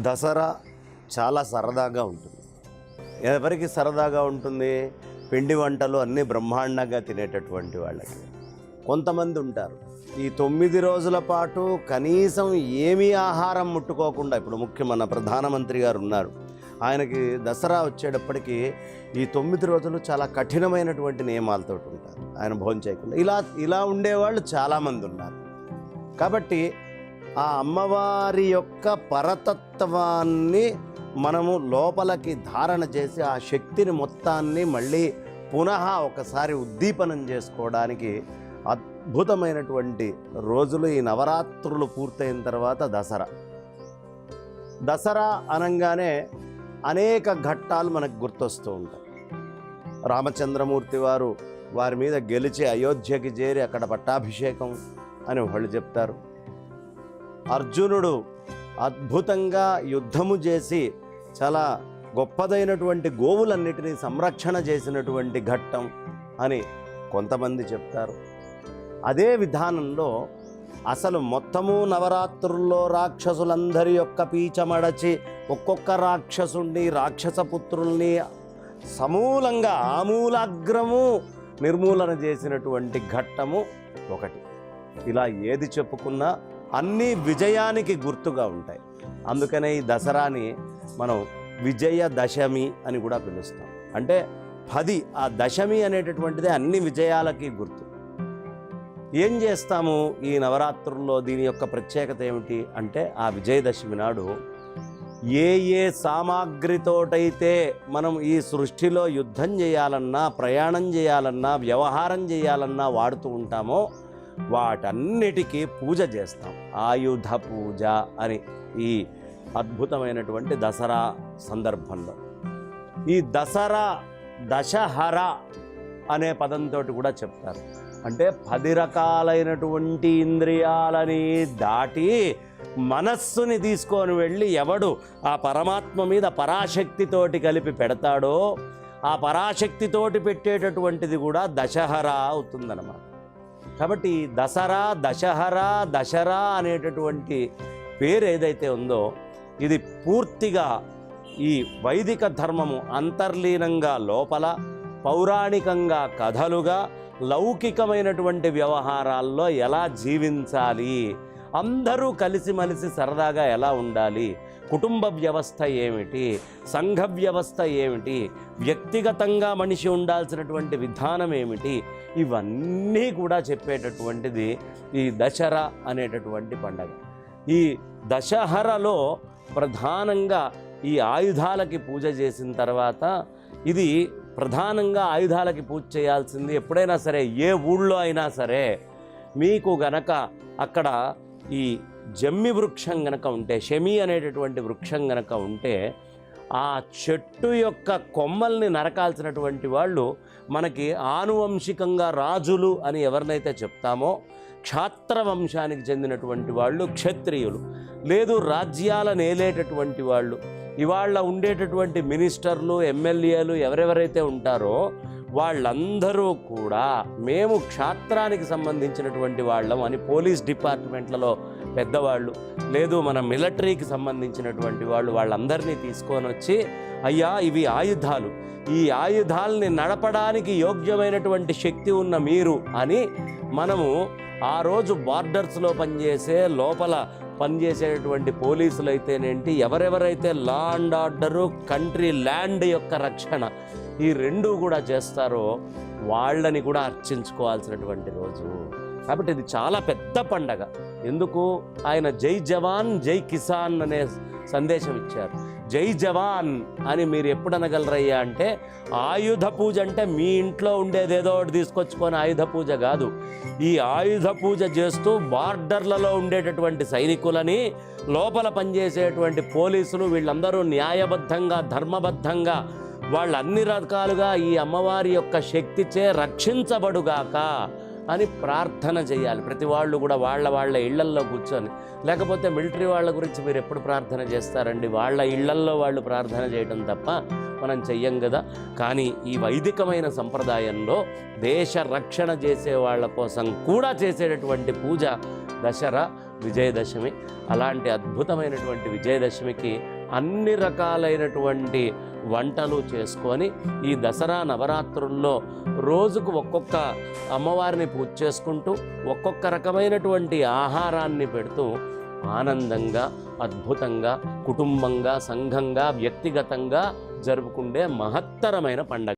దసరా చాలా సరదాగా ఉంటుంది. ఎవరికి సరదాగా ఉంటుంది? పిండి వంటలు అన్నీ బ్రహ్మాండంగా తినేటటువంటి వాళ్ళకి. కొంతమంది ఉంటారు ఈ 9 రోజుల పాటు కనీసం ఏమీ ఆహారం ముట్టుకోకుండా, ఇప్పుడు మన ప్రధానమంత్రి గారు ఉన్నారు, ఆయనకి దసరా వచ్చేటప్పటికి ఈ 9 రోజులు చాలా కఠినమైనటువంటి నియమాలతో ఉంటారు, ఆయన భోజనం చేయకుండా. ఇలా ఉండేవాళ్ళు చాలామంది ఉన్నారు. కాబట్టి ఆ అమ్మవారి యొక్క పరతత్వాన్ని మనము లోపలికి ధారణ చేసి ఆ శక్తిని మొత్తాన్ని మళ్ళీ పునః ఒకసారి ఉద్దీపనం చేసుకోవడానికి అద్భుతమైనటువంటి రోజులు ఈ నవరాత్రులు పూర్తయిన తర్వాత దసరా అనగానే అనేక ఘట్టాలు మనకు గుర్తొస్తూ ఉంటాయి. రామచంద్రమూర్తి వారి మీద గెలిచి అయోధ్యకి చేరి అక్కడ పట్టాభిషేకం అని వాళ్ళు చెప్తారు. అర్జునుడు అద్భుతంగా యుద్ధము చేసి చాలా గొప్పదైనటువంటి గోవులన్నిటినీ సంరక్షణ చేసినటువంటి ఘట్టం అని కొంతమంది చెప్తారు. అదే విధానంలో అసలు మొత్తము నవరాత్రుల్లో రాక్షసులందరి యొక్క పీచమడచి ఒక్కొక్క రాక్షసుని రాక్షసపుత్రుల్ని సమూలంగా ఆమూలాగ్రము నిర్మూలన చేసినటువంటి ఘట్టము ఒకటి. ఇలా ఏది చెప్పుకున్నా అన్నీ విజయానికి గుర్తుగా ఉంటాయి. అందుకనే ఈ దసరాని మనం విజయదశమి అని కూడా పిలుస్తాం. అంటే 10 ఆ దశమి అనేటటువంటిది అన్ని విజయాలకి గుర్తు. ఏం చేస్తాము ఈ నవరాత్రుల్లో? దీని యొక్క ప్రత్యేకత ఏమిటి అంటే, ఆ విజయదశమి నాడు ఏ సామాగ్రితోటైతే మనం ఈ సృష్టిలో యుద్ధం చేయాలన్నా, ప్రయాణం చేయాలన్నా, వ్యవహారం చేయాలన్నా వాడుతూ ఉంటామో వాటన్నిటికీ పూజ చేస్తాం. ఆయుధ పూజ అని ఈ అద్భుతమైనటువంటి దసరా సందర్భంలో. ఈ దశహర అనే పదంతో కూడా చెప్తారు. అంటే 10 రకాలైనటువంటి ఇంద్రియాలని దాటి మనస్సుని తీసుకొని వెళ్ళి ఎవడు ఆ పరమాత్మ మీద పరాశక్తితోటి కలిపి పెడతాడో ఆ పరాశక్తితోటి పెట్టేటటువంటిది కూడా దశహర అవుతుందన్నమాట. కాబట్టి దశహరా అనేటటువంటి పేరు ఏదైతే ఉందో ఇది పూర్తిగా ఈ వైదిక ధర్మము అంతర్లీనంగా లోపల, పౌరాణికంగా కథలుగా, లౌకికమైనటువంటి వ్యవహారాల్లో ఎలా జీవించాలి, అందరూ కలిసిమలిసి సరదాగా ఎలా ఉండాలి, కుటుంబ వ్యవస్థ ఏమిటి, సంఘ వ్యవస్థ ఏమిటి, వ్యక్తిగతంగా మనిషి ఉండాల్సినటువంటి విధానం ఏమిటి, ఇవన్నీ కూడా చెప్పేటటువంటిది ఈ దసరా అనేటటువంటి పండగ. ఈ దశహరలో ప్రధానంగా ఈ ఆయుధాలకి పూజ చేసిన తర్వాత, ఇది ప్రధానంగా ఆయుధాలకి పూజ చేయాల్సింది ఎప్పుడైనా సరే, ఏ ఊళ్ళో అయినా సరే మీకు గనక అక్కడ ఈ జమ్మి వృక్షం గనక ఉంటే, శమి అనేటటువంటి వృక్షం గనక ఉంటే, ఆ చెట్టు యొక్క కొమ్మల్ని నరకాల్సినటువంటి వాళ్ళు మనకి ఆనువంశికంగా రాజులు అని ఎవరినైతే చెప్తామో, క్షాత్ర వంశానికి చెందినటువంటి వాళ్ళు క్షత్రియులు, లేదు రాజ్యాలను ఏలేటటువంటి వాళ్ళు, ఇవాళ ఉండేటటువంటి మినిస్టర్లు, ఎమ్మెల్యేలు ఎవరెవరైతే ఉంటారో వాళ్ళందరూ కూడా మేము క్షాత్రానికి సంబంధించినటువంటి వాళ్ళం అని పోలీస్ డిపార్ట్మెంట్లలో పెద్దవాళ్ళు, లేదు మన మిలిటరీకి సంబంధించినటువంటి వాళ్ళందరినీ తీసుకొని వచ్చి, అయ్యా ఇవి ఆయుధాలు, ఈ ఆయుధాలని నడపడానికి యోగ్యమైనటువంటి శక్తి ఉన్న మీరు అని మనము ఆ రోజు బార్డర్స్లో పనిచేసే, లోపల పనిచేసేటటువంటి పోలీసులు అయితేనేంటి, ఎవరెవరైతే law and order, country land యొక్క రక్షణ ఈ రెండూ కూడా చేస్తారో వాళ్ళని కూడా అర్చించుకోవాల్సినటువంటి రోజు. కాబట్టి ఇది చాలా పెద్ద పండగ. ఎందుకు? ఆయన జై జవాన్ జై కిసాన్ అనే సందేశం ఇచ్చారు. జై జవాన్ అని మీరు ఎప్పుడు అనగలరయ్యా అంటే, ఆయుధ పూజ అంటే మీ ఇంట్లో ఉండేదేదో ఒకటి తీసుకొచ్చుకొని ఆయుధ పూజ కాదు. ఈ ఆయుధ పూజ చేస్తూ బార్డర్లలో ఉండేటటువంటి సైనికులని, లోపల పనిచేసేటువంటి పోలీసులు, వీళ్ళందరూ న్యాయబద్ధంగా, ధర్మబద్ధంగా వాళ్ళు అన్ని రకాలుగా ఈ అమ్మవారి యొక్క శక్తిచే రక్షించబడుగాక అని ప్రార్థన చేయాలి. ప్రతి వాళ్ళు కూడా వాళ్ళ ఇళ్లల్లో కూర్చొని. లేకపోతే మిలిటరీ వాళ్ళ గురించి మీరు ఎప్పుడు ప్రార్థన చేస్తారండి? వాళ్ళ ఇళ్లల్లో వాళ్ళు ప్రార్థన చేయడం తప్ప మనం చెయ్యం కదా. కానీ ఈ వైదికమైన సంప్రదాయంలో దేశ రక్షణ చేసే వాళ్ళ కోసం కూడా చేసేటటువంటి పూజ దసరా విజయదశమి. అలాంటి అద్భుతమైనటువంటి విజయదశమికి అన్ని రకాలైనటువంటి వంటలు చేసుకొని ఈ దసరా నవరాత్రుల్లో రోజుకు ఒక్కొక్క అమ్మవారిని పూజ చేసుకుంటూ ఒక్కొక్క రకమైనటువంటి ఆహారాన్ని పెడుతూ ఆనందంగా అద్భుతంగా కుటుంబంగా సంఘంగా వ్యక్తిగతంగా జరుపుకుండే మహత్తరమైన పండగ.